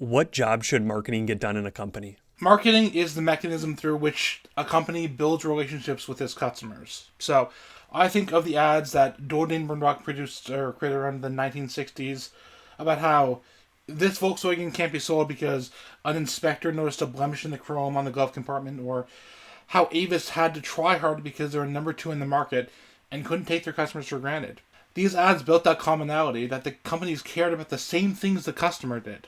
what job should marketing get done in a company? Marketing is the mechanism through which a company builds relationships with its customers. So I think of the ads that Doreen Burnrock produced or created around the 1960s about how this Volkswagen can't be sold because an inspector noticed a blemish in the chrome on the glove compartment, or how Avis had to try hard because they were number two in the market and couldn't take their customers for granted. These ads built that commonality that the companies cared about the same things the customer did,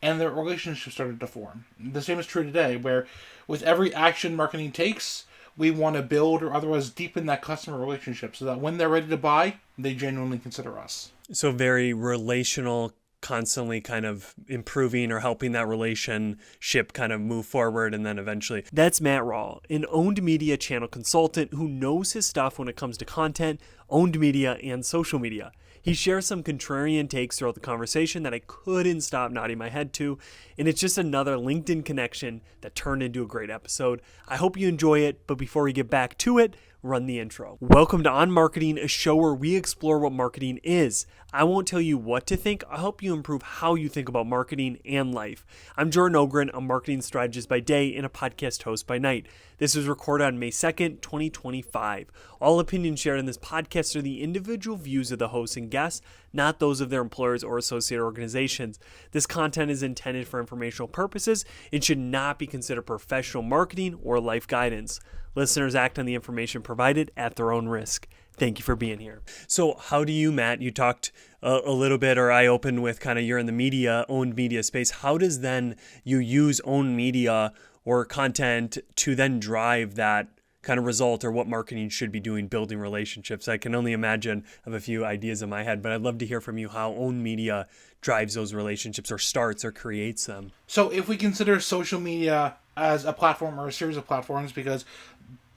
and their relationship started to form. The same is true today, where with every action marketing takes, we want to build or otherwise deepen that customer relationship so that when they're ready to buy, they genuinely consider us. So very relational, constantly kind of improving or helping that relationship kind of move forward and then eventually. That's Matt Rawle, an owned media channel consultant who knows his stuff when it comes to content, owned media, and social media. He shares some contrarian takes throughout the conversation that I couldn't stop nodding my head to, and it's just another LinkedIn connection that turned into a great episode. I hope you enjoy it, but before we get back to it, run the intro. Welcome to On Marketing, a show where we explore what marketing is. I won't tell you what to think, I'll help you improve how you think about marketing and life. I'm Jordan Ogren, a marketing strategist by day and a podcast host by night. This was recorded on May 2nd, 2025. All opinions shared in this podcast are the individual views of the hosts and guests, not those of their employers or associated organizations. This content is intended for informational purposes and should not be considered professional marketing or life guidance. Listeners act on the information provided at their own risk. Thank you for being here. So how do you, Matt, you talked a little bit, or I opened with kind of you're in the media, owned media space. How does then you use owned media or content to then drive that kind of result, or what marketing should be doing, building relationships? I can only imagine I have a few ideas in my head, but I'd love to hear from you how owned media drives those relationships or starts or creates them. So if we consider social media as a platform or a series of platforms, because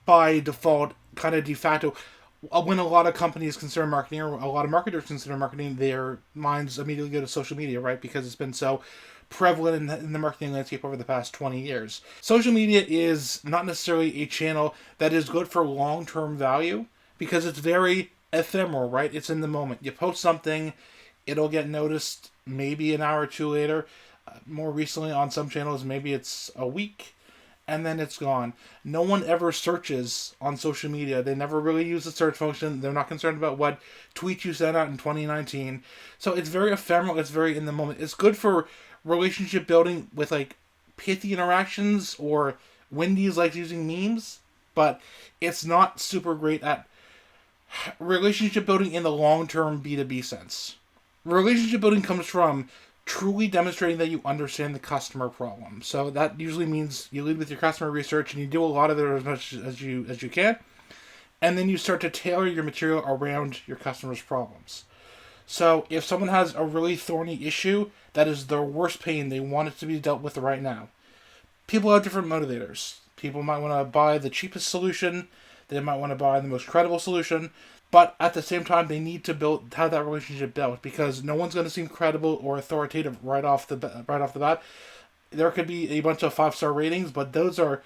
by default, kind of de facto, when a lot of companies consider marketing or a lot of marketers consider marketing, their minds immediately go to social media, right? Because it's been so prevalent in the marketing landscape over the past 20 years. Social media is not necessarily a channel that is good for long-term value because it's very ephemeral, right? It's in the moment. You post something, it'll get noticed maybe an hour or two later. More recently on some channels, maybe it's a week, and then it's gone. No one ever searches on social media. They never really use the search function. They're not concerned about what tweet you sent out in 2019. So it's very ephemeral. It's very in the moment. It's good for relationship building with like pithy interactions, or Wendy's likes using memes, but it's not super great at relationship building in the long-term B2B sense. Relationship building comes from truly demonstrating that you understand the customer problem. So that usually means you lead with your customer research and you do a lot of it as much as you can. And then you start to tailor your material around your customer's problems. So if someone has a really thorny issue that is their worst pain, they want it to be dealt with right now. People have different motivators. People might want to buy the cheapest solution. They might want to buy the most credible solution. But at the same time, they need to have that relationship built, because no one's going to seem credible or authoritative right off the bat. There could be a bunch of 5-star ratings, but those are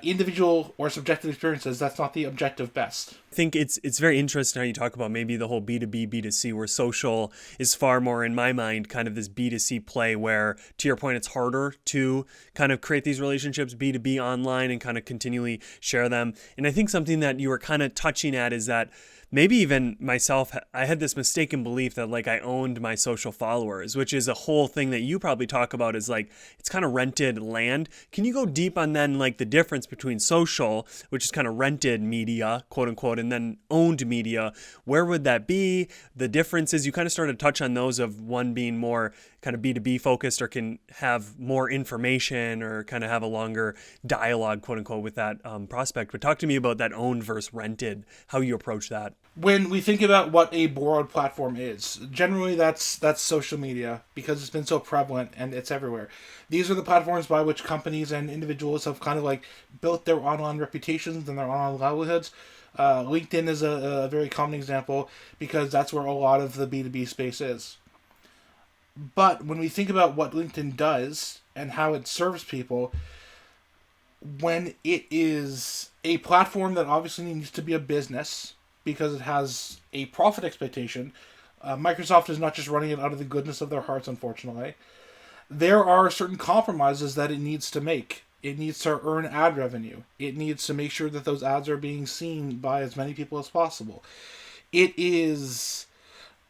individual or subjective experiences. That's not the objective best. I think it's very interesting how you talk about maybe the whole B2B, B2C, where social is far more, in my mind, kind of this B2C play where, to your point, it's harder to kind of create these relationships B2B online and kind of continually share them. And I think something that you were kind of touching at is that maybe even myself, I had this mistaken belief that like I owned my social followers, which is a whole thing that you probably talk about, is like it's kind of rented land. Can you go deep on then like the difference between social, which is kind of rented media, quote unquote, and then owned media? Where would that be? The differences, you kind of started to touch on those, of one being more kind of B2B focused or can have more information or kind of have a longer dialogue, quote unquote, with that prospect. But talk to me about that owned versus rented, how you approach that. When we think about what a borrowed platform is, generally that's social media, because it's been so prevalent and it's everywhere. These are the platforms by which companies and individuals have kind of like built their online reputations and their online livelihoods. LinkedIn is a very common example, because that's where a lot of the B2B space is. But when we think about what LinkedIn does and how it serves people, when it is a platform that obviously needs to be a business because it has a profit expectation, Microsoft is not just running it out of the goodness of their hearts, unfortunately. there are certain compromises that it needs to make. It needs to earn ad revenue. It needs to make sure that those ads are being seen by as many people as possible. It is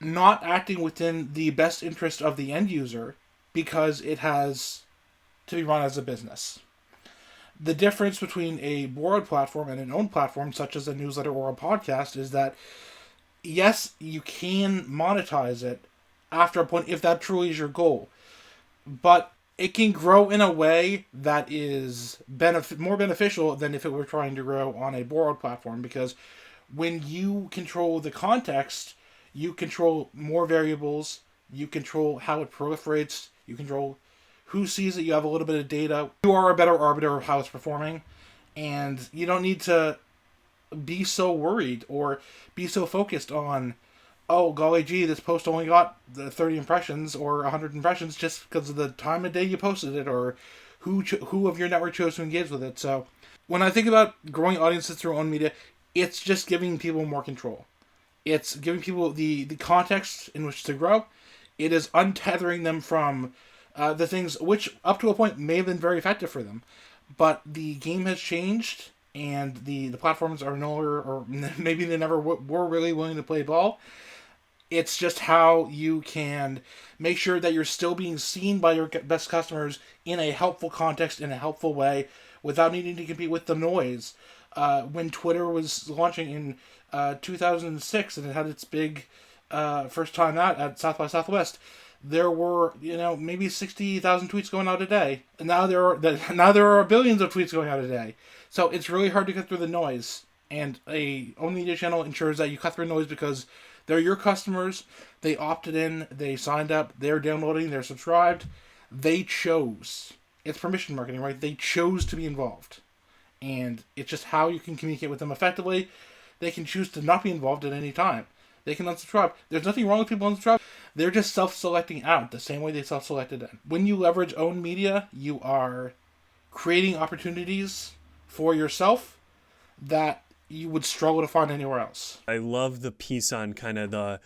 not acting within the best interest of the end user because it has to be run as a business. The difference between a borrowed platform and an owned platform, such as a newsletter or a podcast, is that yes, you can monetize it after a point if that truly is your goal, but it can grow in a way that is more beneficial than if it were trying to grow on a borrowed platform, because when you control the context, you control more variables, you control how it proliferates, you control who sees it, you have a little bit of data. You are a better arbiter of how it's performing, and you don't need to be so worried or be so focused on, oh, golly gee, this post only got the 30 impressions or 100 impressions just because of the time of day you posted it, or who of your network chose to engage with it. So when I think about growing audiences through own media, it's just giving people more control. It's giving people the context in which to grow. It is untethering them from the things which, up to a point, may have been very effective for them. But the game has changed, and the platforms are no longer, or maybe they never were really willing to play ball. It's just how you can make sure that you're still being seen by your best customers in a helpful context, in a helpful way, without needing to compete with the noise. When Twitter was launching in 2006, and it had its big first time out at South by Southwest, there were maybe 60,000 tweets going out a day, and now there are billions of tweets going out a day. So it's really hard to cut through the noise, and a own media channel ensures that you cut through noise because they're your customers. They opted in, they signed up, they're downloading, they're subscribed. They chose. It's permission marketing, right? They chose to be involved, and it's just how you can communicate with them effectively. They can choose to not be involved at any time. They can unsubscribe. There's nothing wrong with people unsubscribe. They're just self-selecting out the same way they self-selected in. When you leverage own media, you are creating opportunities for yourself that you would struggle to find anywhere else. I love the piece on kind of the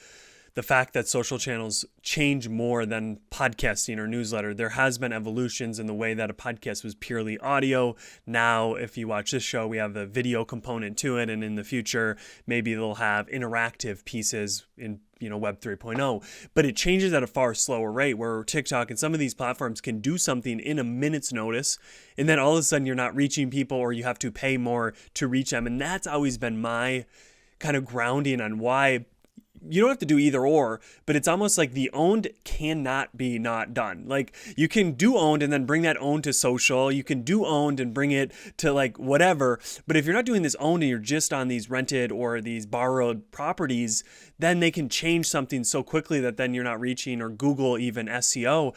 fact that social channels change more than podcasting or newsletter. There has been evolutions in the way that a podcast was purely audio. Now, if you watch this show, we have a video component to it, and in the future, maybe they'll have interactive pieces in Web 3.0. But it changes at a far slower rate, where TikTok and some of these platforms can do something in a minute's notice, and then all of a sudden you're not reaching people, or you have to pay more to reach them. And that's always been my kind of grounding on why you don't have to do either or, but it's almost like the owned cannot be not done. Like, you can do owned and then bring that owned to social. You can do owned and bring it to like whatever. But if you're not doing this owned and you're just on these rented or these borrowed properties, then they can change something so quickly that then you're not reaching, or Google even SEO,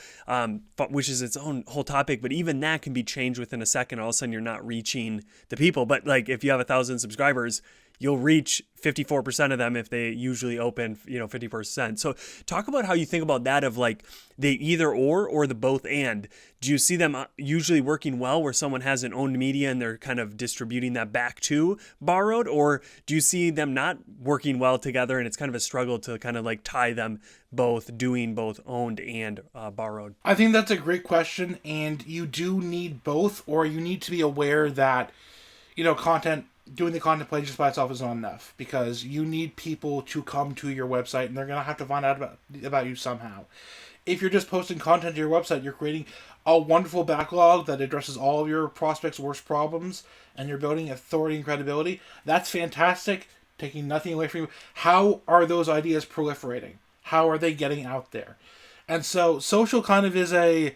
which is its own whole topic. But even that can be changed within a second. All of a sudden you're not reaching the people. But like, if you have 1,000 subscribers, you'll reach 54% of them if they usually open, 50%. So talk about how you think about that, of like the either or the both and. Do you see them usually working well where someone has an owned media and they're kind of distributing that back to borrowed? Or do you see them not working well together and it's kind of a struggle to kind of like tie them both, doing both owned and borrowed? I think that's a great question, and you do need both, or you need to be aware that, doing the content play just by itself is not enough, because you need people to come to your website, and they're going to have to find out about you somehow. If you're just posting content to your website, you're creating a wonderful backlog that addresses all of your prospects' worst problems, and you're building authority and credibility. That's fantastic, taking nothing away from you. How are those ideas proliferating? How are they getting out there? And so social kind of is a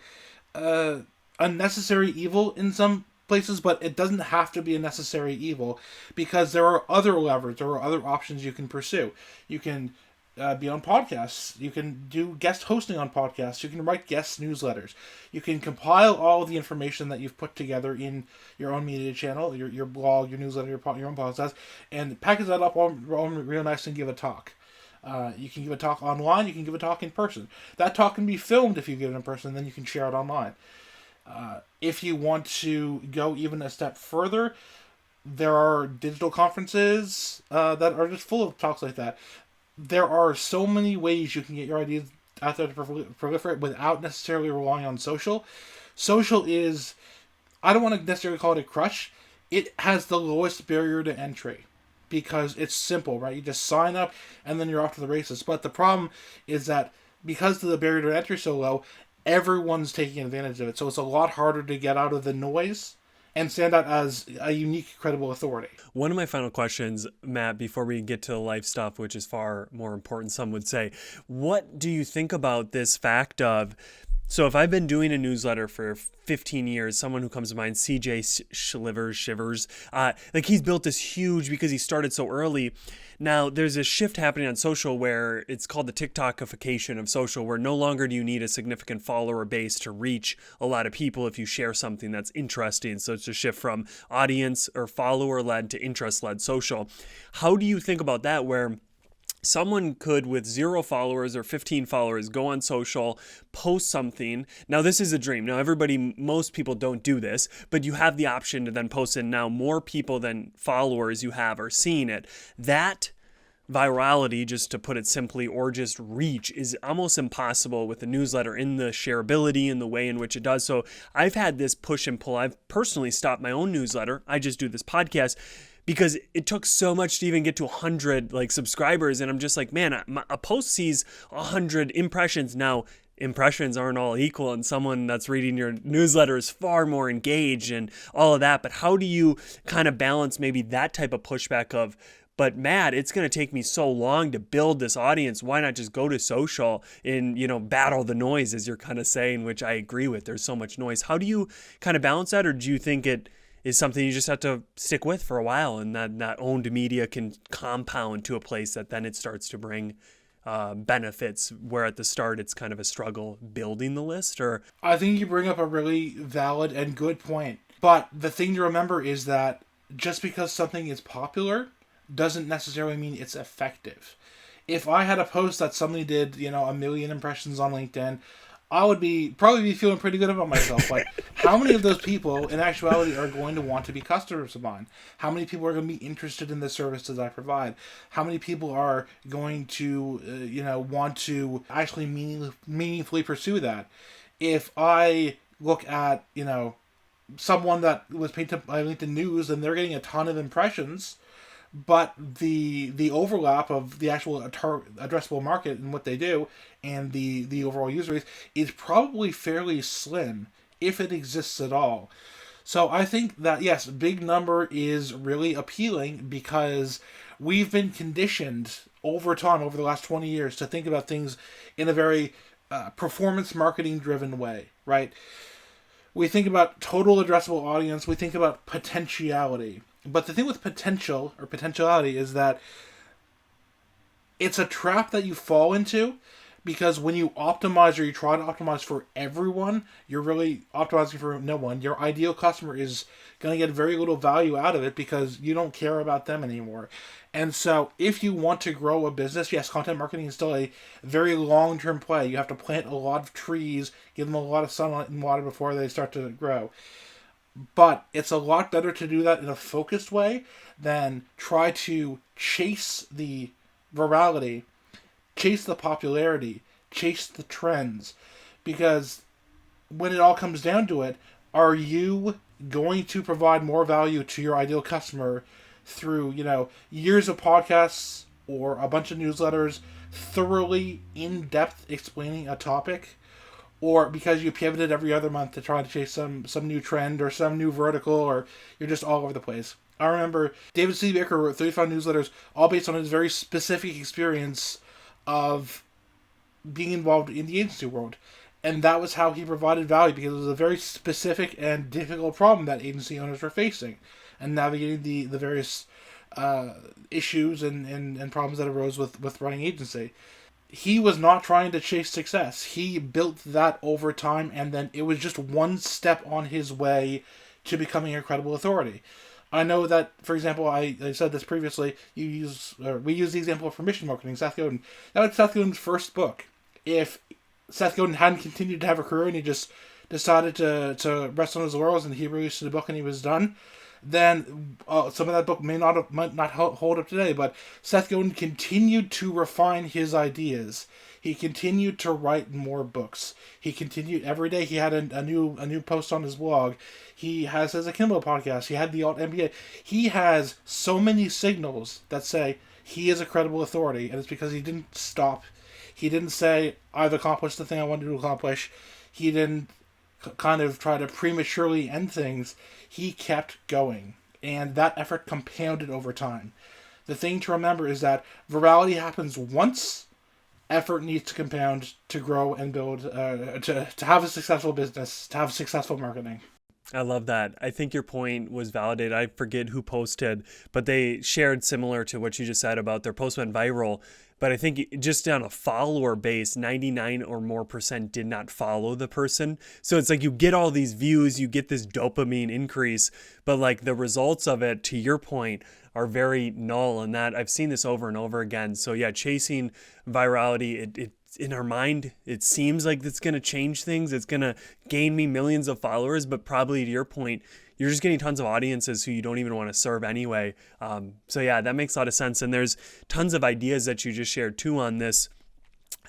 unnecessary evil in some places, but it doesn't have to be a necessary evil, because there are other levers, there are other options you can pursue. You can be on podcasts, you can do guest hosting on podcasts, you can write guest newsletters, you can compile all of the information that you've put together in your own media channel, your blog, your newsletter, your own podcast, and package that up all real nice and give a talk. You can give a talk online, you can give a talk in person. That talk can be filmed if you give it in person, then you can share it online. If you want to go even a step further, there are digital conferences that are just full of talks like that. There are so many ways you can get your ideas out there to proliferate without necessarily relying on social. Social is, I don't want to necessarily call it a crush. It has the lowest barrier to entry because it's simple, right? You just sign up and then you're off to the races. But the problem is that because the barrier to entry is so low, everyone's taking advantage of it. So it's a lot harder to get out of the noise and stand out as a unique, credible authority. One of my final questions, Matt, before we get to life stuff, which is far more important, some would say, what do you think about this fact of, so if I've been doing a newsletter for 15 years, someone who comes to mind, CJ Shivers, like he's built this huge, because he started so early. Now there's a shift happening on social where it's called the TikTokification of social, where no longer do you need a significant follower base to reach a lot of people if you share something that's interesting. So it's a shift from audience or follower led to interest led social. How do you think about that, where someone could, with 0 followers or 15 followers, go on social, post something? Now, this is a dream. Now, most people don't do this, but you have the option to then post it. Now, more people than followers you have are seeing it. That virality, just to put it simply, or just reach, is almost impossible with a newsletter in the shareability and the way in which it does. So I've had this push and pull. I've personally stopped my own newsletter. I just do this podcast because it took so much to even get to 100 subscribers. And I'm just like, man, a post sees 100 impressions. Now, impressions aren't all equal, and someone that's reading your newsletter is far more engaged and all of that. But how do you kind of balance maybe that type of pushback of, but Matt, it's going to take me so long to build this audience. Why not just go to social and, battle the noise, as you're kind of saying, which I agree with. There's so much noise. How do you kind of balance that? Or do you think it is something you just have to stick with for a while, and that owned media can compound to a place that then it starts to bring benefits, where at the start it's kind of a struggle building the list? Or I think you bring up a really valid and good point. But the thing to remember is that just because something is popular doesn't necessarily mean it's effective. If I had a post that somebody did, 1 million impressions on LinkedIn, I would probably be feeling pretty good about myself. Like, how many of those people in actuality are going to want to be customers of mine? How many people are going to be interested in the services I provide? How many people are going to, want to actually meaningfully pursue that? If I look at, someone that was paid by LinkedIn News and they're getting a ton of impressions, but the overlap of the actual addressable market and what they do and the overall user base is probably fairly slim, if it exists at all. So I think that, yes, big number is really appealing because we've been conditioned over time, over the last 20 years, to think about things in a very performance marketing driven way, right? We think about total addressable audience, we think about potentiality. But the thing with potential or potentiality is that it's a trap that you fall into, because when you optimize or you try to optimize for everyone, you're really optimizing for no one. Your ideal customer is going to get very little value out of it because you don't care about them anymore. And so if you want to grow a business, yes, content marketing is still a very long-term play. You have to plant a lot of trees, give them a lot of sunlight and water before they start to grow. But it's a lot better to do that in a focused way than try to chase the virality, chase the popularity, chase the trends. Because when it all comes down to it, are you going to provide more value to your ideal customer through, years of podcasts or a bunch of newsletters, thoroughly in-depth explaining a topic? Or because you pivoted every other month to try to chase some new trend or some new vertical, or you're just all over the place? I remember David C. Baker wrote 35 newsletters, all based on his very specific experience of being involved in the agency world. And that was how he provided value, because it was a very specific and difficult problem that agency owners were facing, and navigating the various issues and problems that arose with running agency. He was not trying to chase success. He built that over time, and then it was just one step on his way to becoming a credible authority. I know that, for example, I said this previously, we use the example of permission marketing, Seth Godin. That was Seth Godin's first book. If Seth Godin hadn't continued to have a career and he just decided to rest on his laurels and he released the book and he was done, then some of that book might not hold up today. But Seth Godin continued to refine his ideas. He continued to write more books. He continued every day. He had a new post on his blog. He has his Akimbo podcast. He had the Alt MBA. He has so many signals that say he is a credible authority, and it's because he didn't stop. He didn't say, I've accomplished the thing I wanted to accomplish. He didn't kind of try to prematurely end things. He kept going, and that effort compounded over time. The thing to remember is that virality happens once. Effort needs to compound to grow and build, to have a successful business, to have successful marketing. I love that. I think your point was validated. I forget who posted, but they shared similar to what you just said about their post went viral. But I think just on a follower base, 99 or more % did not follow the person. So it's like you get all these views, you get this dopamine increase, but like the results of it, to your point, are very null. And that I've seen this over and over again. So yeah, chasing virality, it in our mind, it seems like it's going to change things. It's going to gain me millions of followers, but probably to your point, you're just getting tons of audiences who you don't even want to serve anyway. So yeah, that makes a lot of sense. And there's tons of ideas that you just shared too on this.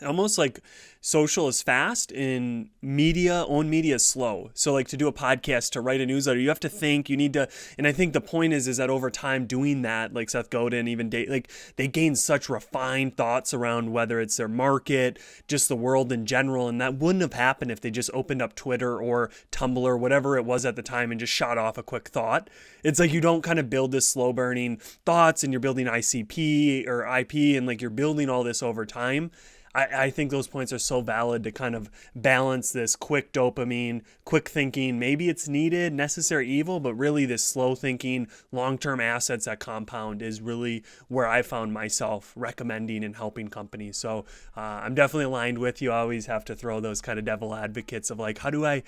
Almost like social is fast and owned media is slow. So like to do a podcast, to write a newsletter, you have to think, you need to, and I think the point is that over time doing that, like Seth Godin, even like they gain such refined thoughts around whether it's their market, just the world in general. And that wouldn't have happened if they just opened up Twitter or Tumblr or whatever it was at the time and just shot off a quick thought. It's like you don't kind of build this slow burning thoughts and you're building ICP or IP and like you're building all this over time. I think those points are so valid to kind of balance this quick dopamine, quick thinking. Maybe it's needed, necessary evil, but really this slow thinking, long-term assets that compound is really where I found myself recommending and helping companies. So I'm definitely aligned with you. I always have to throw those kind of devil advocates of like, how do I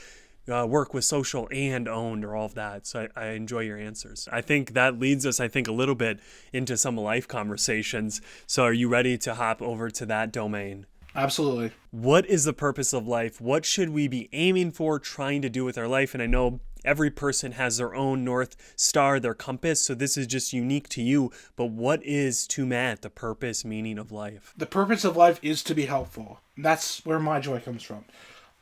work with social and owned or all of that. So I enjoy your answers. I think that leads us, a little bit into some life conversations. So are you ready to hop over to that domain? Absolutely. What is the purpose of life? What should we be aiming for, trying to do with our life? And I know every person has their own North Star, their compass. So this is just unique to you. But what is, to Matt, the purpose, meaning of life? The purpose of life is to be helpful. That's where my joy comes from.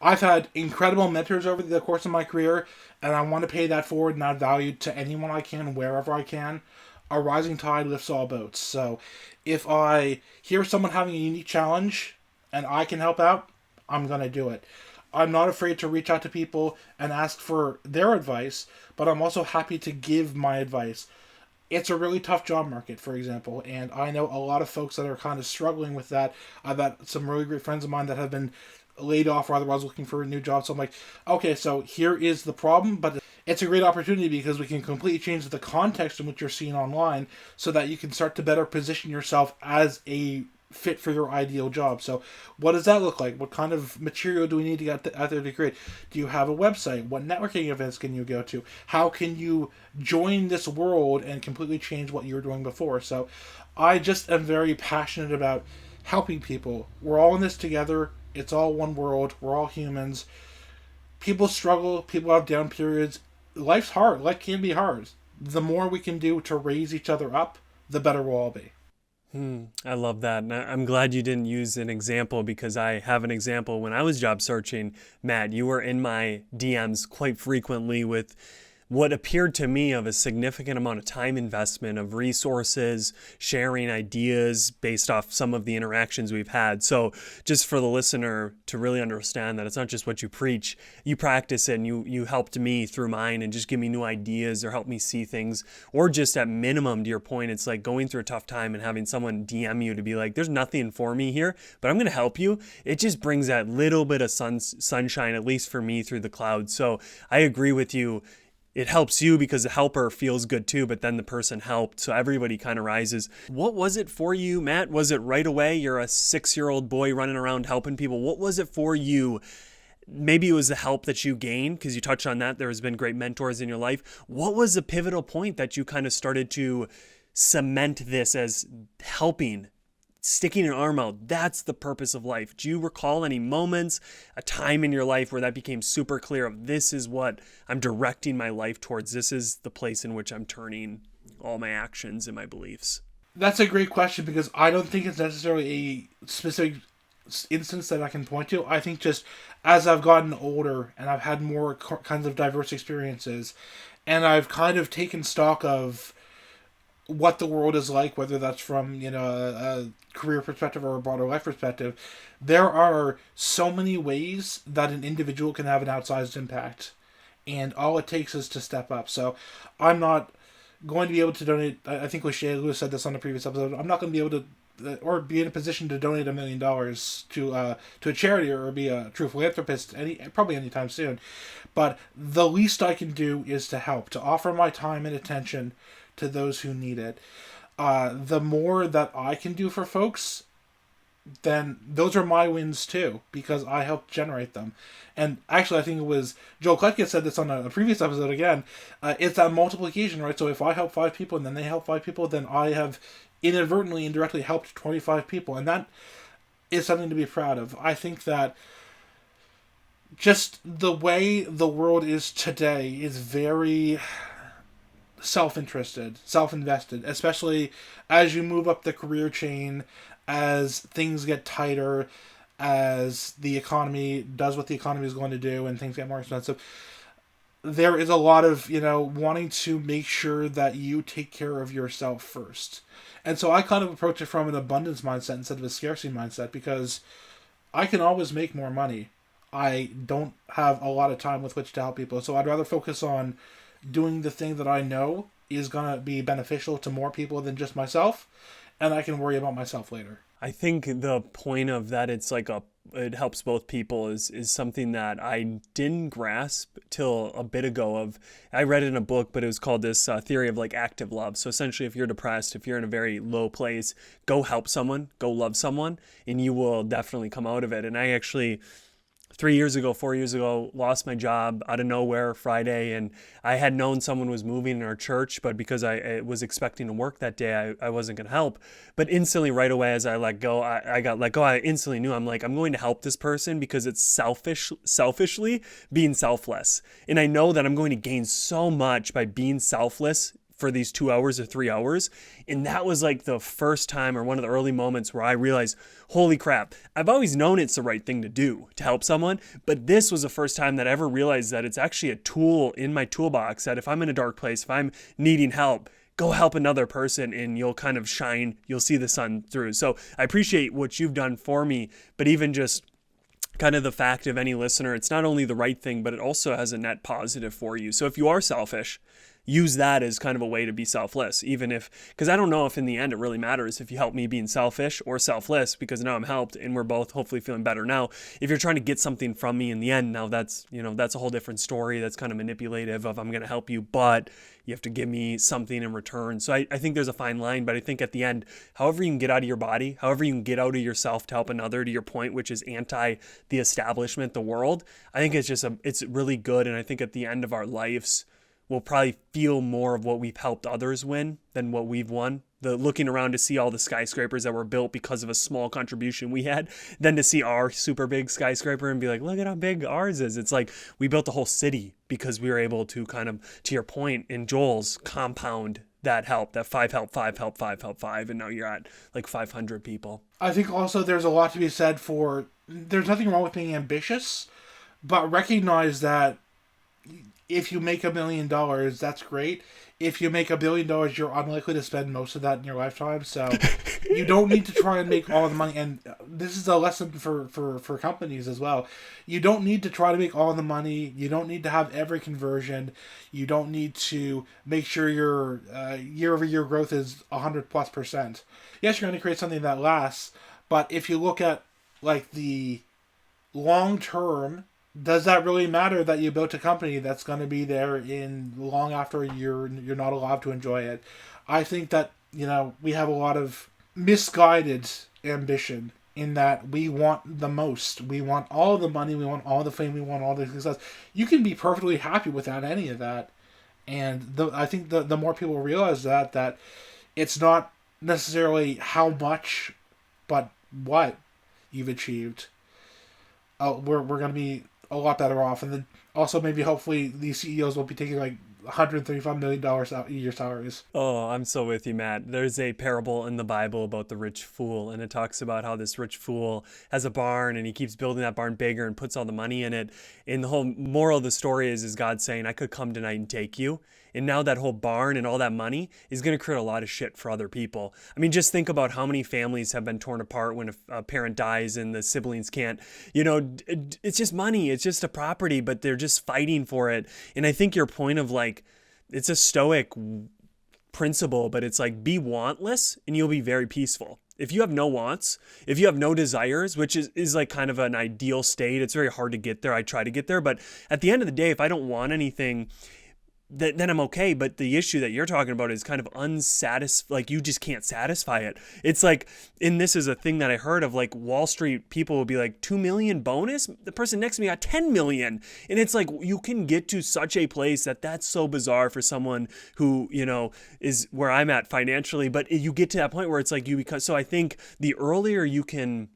I've had incredible mentors over the course of my career, and I want to pay that forward and add value to anyone I can, wherever I can. A rising tide lifts all boats. So if I hear someone having a unique challenge and I can help out, I'm going to do it. I'm not afraid to reach out to people and ask for their advice, but I'm also happy to give my advice. It's a really tough job market, for example, and I know a lot of folks that are kind of struggling with that. I've got some really great friends of mine that have been laid off or otherwise looking for a new job. So I'm like, okay, so here is the problem, but it's a great opportunity because we can completely change the context in which you're seeing online so that you can start to better position yourself as a fit for your ideal job. So what does that look like? What kind of material do we need to get out there to create? Do you have a website? What networking events can you go to? How can you join this world and completely change what you were doing before? So I just am very passionate about helping people. We're all in this together. It's all one world. We're all humans. People struggle. People have down periods. Life's hard. Life can be hard. The more we can do to raise each other up, the better we'll all be. I love that. And I'm glad you didn't use an example because I have an example. When I was job searching, Matt, you were in my DMs quite frequently with what appeared to me of a significant amount of time investment of resources, sharing ideas based off some of the interactions we've had. So just for the listener to really understand that it's not just what you preach, you practice it and you helped me through mine and just give me new ideas or help me see things. Or just at minimum, to your point, it's like going through a tough time and having someone DM you to be like, there's nothing for me here, but I'm going to help you. It just brings that little bit of sunshine, at least for me, through the clouds. So I agree with you. It helps you because the helper feels good too, but then the person helped. So everybody kind of rises. What was it for you, Matt? Was it right away? You're a 6-year-old boy running around helping people. What was it for you? Maybe it was the help that you gained because you touched on that. There has been great mentors in your life. What was the pivotal point that you kind of started to cement this as helping, sticking an arm out? That's the purpose of life. Do you recall any moments, a time in your life where that became super clear of this is what I'm directing my life towards? This is the place in which I'm turning all my actions and my beliefs. That's a great question because I don't think it's necessarily a specific instance that I can point to. I think just as I've gotten older and I've had more kinds of diverse experiences, and I've kind of taken stock of what the world is like, whether that's from a career perspective or a broader life perspective, there are so many ways that an individual can have an outsized impact, and all it takes is to step up. So, I'm not going to be able to donate. I think Lewis said this on the previous episode. I'm not going to be able to. Or be in a position to donate $1 million to a charity or be a true philanthropist probably anytime soon, but the least I can do is to help, to offer my time and attention to those who need it. The more that I can do for folks, then those are my wins too, because I helped generate them. And actually, I think it was Joel Kletka said this on a previous episode again. It's that multiplication, right? So if I help 5 people and then they help 5 people, then I have inadvertently, indirectly helped 25 people. And that is something to be proud of. I think that just the way the world is today is very self-interested, self-invested, especially as you move up the career chain, as things get tighter, as the economy does what the economy is going to do and things get more expensive. There is a lot of, wanting to make sure that you take care of yourself first. And so I kind of approach it from an abundance mindset instead of a scarcity mindset, because I can always make more money. I don't have a lot of time with which to help people. So I'd rather focus on doing the thing that I know is going to be beneficial to more people than just myself, and I can worry about myself later. I think the point of that, it's like it helps both people is something that I didn't grasp till a bit ago. I read it in a book, but it was called this theory of like active love. So essentially, if you're depressed, if you're in a very low place, go help someone, go love someone, and you will definitely come out of it. And I actually 4 years ago, lost my job out of nowhere Friday, and I had known someone was moving in our church, but because I was expecting to work that day, I wasn't going to help. But instantly, right away, as I let go, I got let go. I instantly knew, I'm going to help this person because it's selfishly being selfless. And I know that I'm going to gain so much by being selfless for these 2 hours or 3 hours. And that was like the first time, or one of the early moments, where I realized, holy crap, I've always known it's the right thing to do to help someone, but this was the first time that I ever realized that it's actually a tool in my toolbox, that if I'm in a dark place, if I'm needing help, go help another person and you'll kind of shine, you'll see the sun through. So I appreciate what you've done for me, but even just kind of the fact of any listener, it's not only the right thing, but it also has a net positive for you. So if you are selfish, use that as kind of a way to be selfless, even if, because I don't know if in the end it really matters if you help me being selfish or selfless, because now I'm helped and we're both hopefully feeling better. Now, if you're trying to get something from me in the end, now that's a whole different story. That's kind of manipulative of, I'm going to help you, but you have to give me something in return. So I think there's a fine line, but I think at the end, however you can get out of your body, however you can get out of yourself to help another, to your point, which is anti the establishment, the world, I think it's really good. And I think at the end of our lives, we'll probably feel more of what we've helped others win than what we've won. The looking around to see all the skyscrapers that were built because of a small contribution we had, than to see our super big skyscraper and be like, look at how big ours is. It's like we built a whole city because we were able to kind of, to your point, in Joel's, compound that help, that 5 help 5 help 5 help 5, and now you're at like 500 people. I think also there's a lot to be said for, there's nothing wrong with being ambitious, but recognize that if you make $1 million, that's great. If you make $1 billion, you're unlikely to spend most of that in your lifetime. So you don't need to try and make all the money. And this is a lesson for companies as well. You don't need to try to make all the money. You don't need to have every conversion. You don't need to make sure your year-over-year growth is 100+%. Yes, you're going to create something that lasts. But if you look at like the long term, does that really matter that you built a company that's going to be there in long after you're not allowed to enjoy it? I think that, we have a lot of misguided ambition in that we want the most. We want all the money, we want all the fame, we want all the success. You can be perfectly happy without any of that. And I think the more people realize that it's not necessarily how much, but what you've achieved. We're going to be a lot better off. And then also maybe hopefully these CEOs will be taking like $135 million a year salaries. Oh, I'm so with you, Matt. There's a parable in the Bible about the rich fool, and it talks about how this rich fool has a barn and he keeps building that barn bigger and puts all the money in it. And the whole moral of the story is God saying, I could come tonight and take you. And now that whole barn and all that money is going to create a lot of shit for other people. I mean, just think about how many families have been torn apart when a parent dies and the siblings can't, it's just money. It's just a property, but they're just fighting for it. And I think your point of like, it's a stoic principle, but it's like be wantless and you'll be very peaceful. If you have no wants, if you have no desires, which is like kind of an ideal state, it's very hard to get there. I try to get there, but at the end of the day, if I don't want anything, then I'm okay. But the issue that you're talking about is kind of unsatisfied, like you just can't satisfy it. It's like, and this is a thing that I heard of, like Wall Street people will be like 2 million bonus. The person next to me got 10 million. And it's like, you can get to such a place that's so bizarre for someone who, is where I'm at financially, but you get to that point where it's like so I think the earlier you can,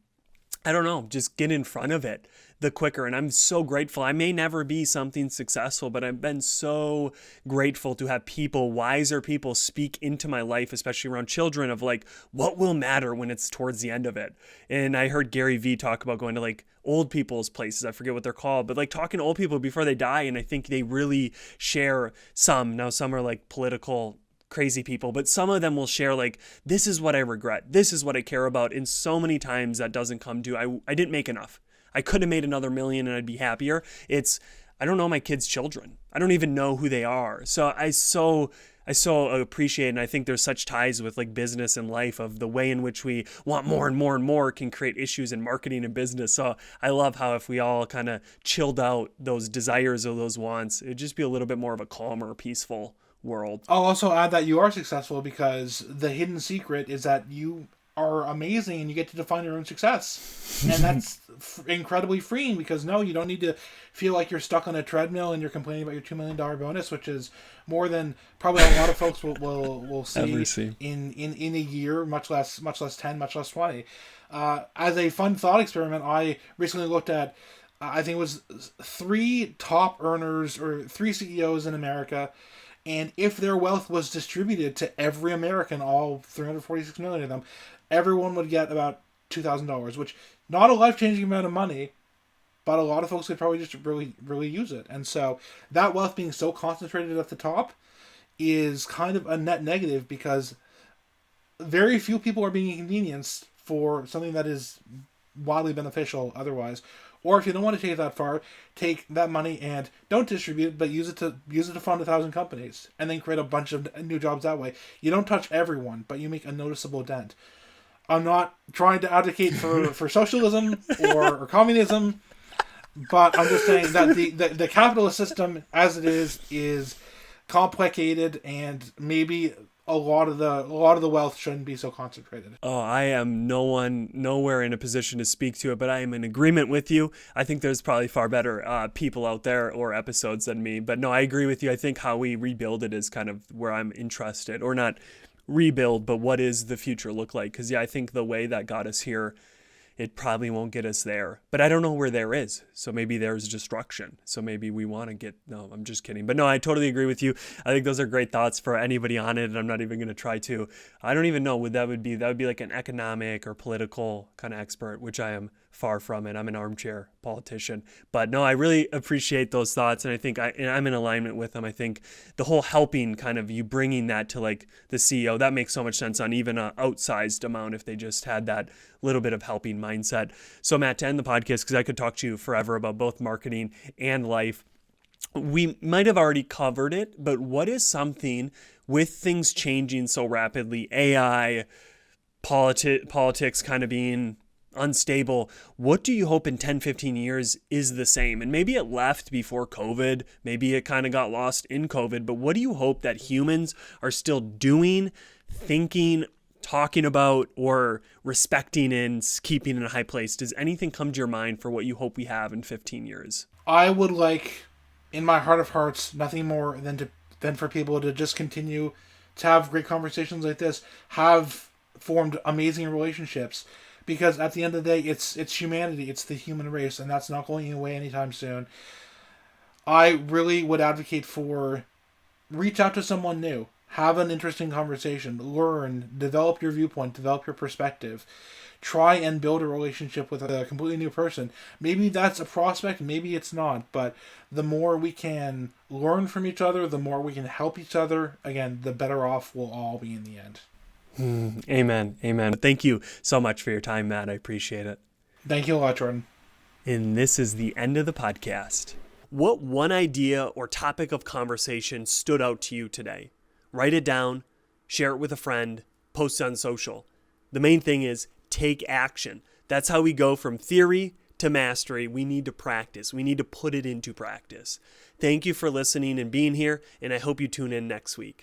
I don't know, just get in front of it, the quicker. And I'm so grateful. I may never be something successful, but I've been so grateful to have wiser people speak into my life, especially around children, of like, what will matter when it's towards the end of it. And I heard Gary Vee talk about going to like old people's places. I forget what they're called, but like talking to old people before they die. And I think they really share some are like political crazy people, but some of them will share like, this is what I regret. This is what I care about. And so many times that doesn't come to, I didn't make enough. I could have made another million and I'd be happier. I don't know my kids' children. I don't even know who they are. So I so appreciate, and I think there's such ties with like business and life of the way in which we want more and more and more can create issues in marketing and business. So I love how if we all kind of chilled out those desires or those wants, it'd just be a little bit more of a calmer, peaceful world. I'll also add that you are successful because the hidden secret is that you are amazing and you get to define your own success. And that's incredibly freeing because you don't need to feel like you're stuck on a treadmill and you're complaining about your $2 million bonus, which is more than probably a lot of folks will see in a year, much less 10, much less 20. As a fun thought experiment, I recently looked at, I think it was 3 top earners or 3 CEOs in America. And if their wealth was distributed to every American, all 346 million of them, everyone would get about $2,000, which not a life-changing amount of money, but a lot of folks could probably just really, really use it. And so that wealth being so concentrated at the top is kind of a net negative because very few people are being inconvenienced for something that is wildly beneficial otherwise. Or if you don't want to take it that far, take that money and don't distribute it, but use it to fund 1,000 companies and then create a bunch of new jobs that way. You don't touch everyone, but you make a noticeable dent. I'm not trying to advocate for socialism or communism, but I'm just saying that the capitalist system as it is complicated and maybe a lot of the wealth shouldn't be so concentrated. Oh, I am nowhere in a position to speak to it, but I am in agreement with you. I think there's probably far better people out there or episodes than me. But no, I agree with you. I think how we rebuild it is kind of where I'm interested, or not rebuild, but what does the future look like? Because I think the way that got us here, it probably won't get us there. But I don't know where there is. So maybe there's destruction. So maybe we want to get... No, I'm just kidding. But no, I totally agree with you. I think those are great thoughts for anybody on it. And I'm not even going to try to. I don't even know what that would be. That would be like an economic or political kind of expert, which I am far from it. I'm an armchair politician. But no, I really appreciate those thoughts. And I think I'm in alignment with them. I think the whole helping kind of you bringing that to like the CEO, that makes so much sense on even an outsized amount if they just had that little bit of helping mindset. So Matt, to end the podcast, because I could talk to you forever about both marketing and life, we might have already covered it, but what is something with things changing so rapidly, AI, politics kind of being unstable, what do you hope in 10, 15 years is the same? And maybe it left before COVID, maybe it kind of got lost in COVID, but what do you hope that humans are still doing, thinking, talking about, or respecting and keeping in a high place? Does anything come to your mind for what you hope we have in 15 years? I would like, in my heart of hearts, nothing more than for people to just continue to have great conversations like this, have formed amazing relationships, because at the end of the day, it's humanity, it's the human race, and that's not going away anytime soon. I really would advocate for reach out to someone new. Have an interesting conversation. Learn. Develop your viewpoint. Develop your perspective. Try and build a relationship with a completely new person. Maybe that's a prospect, maybe it's not, but the more we can learn from each other, the more we can help each other, again, the better off we'll all be in the end. Amen. Amen. Thank you so much for your time, Matt. I appreciate it. Thank you a lot, Jordan. And this is the end of the podcast. What one idea or topic of conversation stood out to you today? Write it down, share it with a friend, post it on social. The main thing is take action. That's how we go from theory to mastery. We need to practice. We need to put it into practice. Thank you for listening and being here, and I hope you tune in next week.